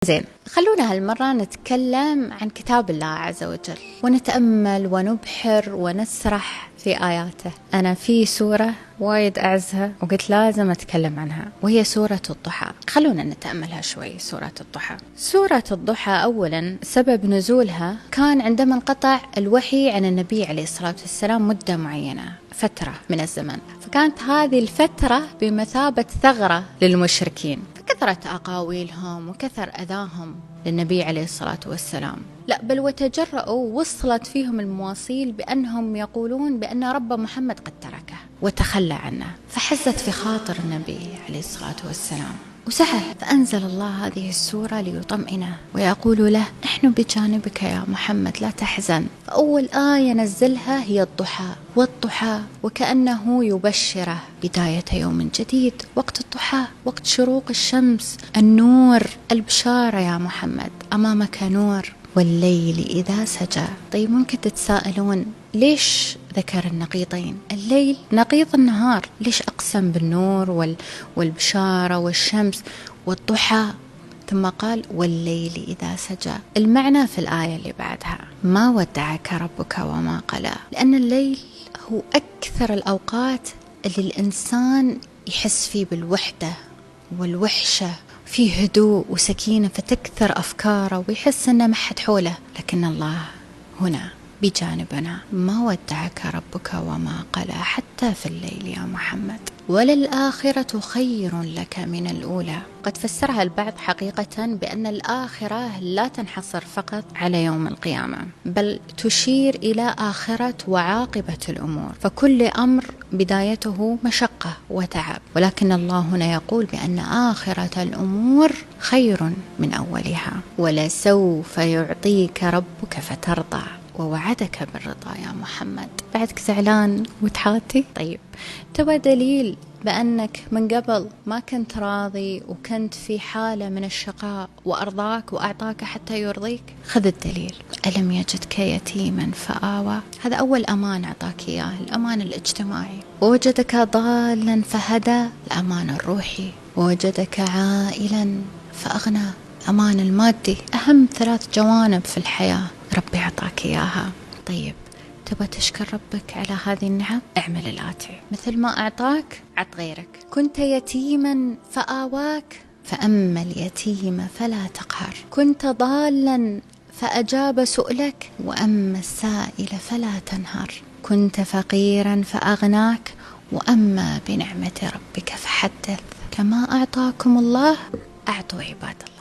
زين، خلونا هالمرة نتكلم عن كتاب الله عز وجل ونتأمل ونبحر ونسرح في آياته. أنا في سورة وايد أعزها وقلت لازم أتكلم عنها، وهي سورة الضحى. خلونا نتأملها شوي. سورة الضحى، سورة الضحى أولا سبب نزولها كان عندما انقطع الوحي عن النبي عليه الصلاة والسلام مدة معينة، فترة من الزمن، فكانت هذه الفترة بمثابة ثغرة للمشركين، كثرت أقاويلهم وكثر أذاهم للنبي عليه الصلاة والسلام. لا بل وتجرؤوا، وصلت فيهم المواصيل بأنهم يقولون بأن رب محمد قد تركه وتخلى عنه، فحزت في خاطر النبي عليه الصلاة والسلام وسهل، فأنزل الله هذه السورة ليطمئنه ويقول له نحن بجانبك يا محمد لا تحزن. فأول آية نزلها هي الضحى، والضحى وكأنه يبشره بداية يوم جديد، وقت الضحى، وقت شروق الشمس، النور، البشارة يا محمد، أمامك نور، والليل إذا سجى. طيب ممكن تتساءلون ليش ذكر النقيضين؟ الليل نقيض النهار، ليش أقسم بالنور والبشارة والشمس والضحى ثم قال والليل إذا سجى؟ المعنى في الآية اللي بعدها، ما ودعك ربك وما قلى، لأن الليل هو أكثر الأوقات اللي الإنسان يحس فيه بالوحدة والوحشة، فيه هدوء وسكينة، فتكثر أفكاره ويحس أنه ما حد حوله، لكن الله هنا بجانبنا، ما ودعك ربك وما قلى، حتى في الليل يا محمد. وللآخرة خير لك من الأولى. قد فسرها البعض حقيقة بأن الآخرة لا تنحصر فقط على يوم القيامة، بل تشير إلى آخرة وعاقبة الأمور، فكل أمر بدايته مشقة وتعب، ولكن الله هنا يقول بأن آخرة الأمور خير من أولها. ولسوف يعطيك ربك فترضى، ووعدك بالرضا يا محمد. بعدك زعلان وتحاتي؟ طيب تبى دليل بأنك من قبل ما كنت راضي وكنت في حالة من الشقاء وأرضاك وأعطاك حتى يرضيك؟ خذ الدليل، ألم يجدك يتيما فآوى، هذا أول أمان أعطاك إياه، الأمان الاجتماعي. ووجدك ضالا فهدى، الأمان الروحي. ووجدك عائلا فأغنى، الأمان المادي. أهم 3 جوانب في الحياة ربي أعطاك إياها. طيب تبغى تشكر ربك على هذه النعم؟ اعمل الآتي، مثل ما أعطاك عط غيرك. كنت يتيما فآواك، فأما اليتيم فلا تقهر. كنت ضالا فأجاب سؤلك، وأما السائل فلا تنهر. كنت فقيرا فأغناك، وأما بنعمة ربك فحدث. كما أعطاكم الله أعطوا عباد الله.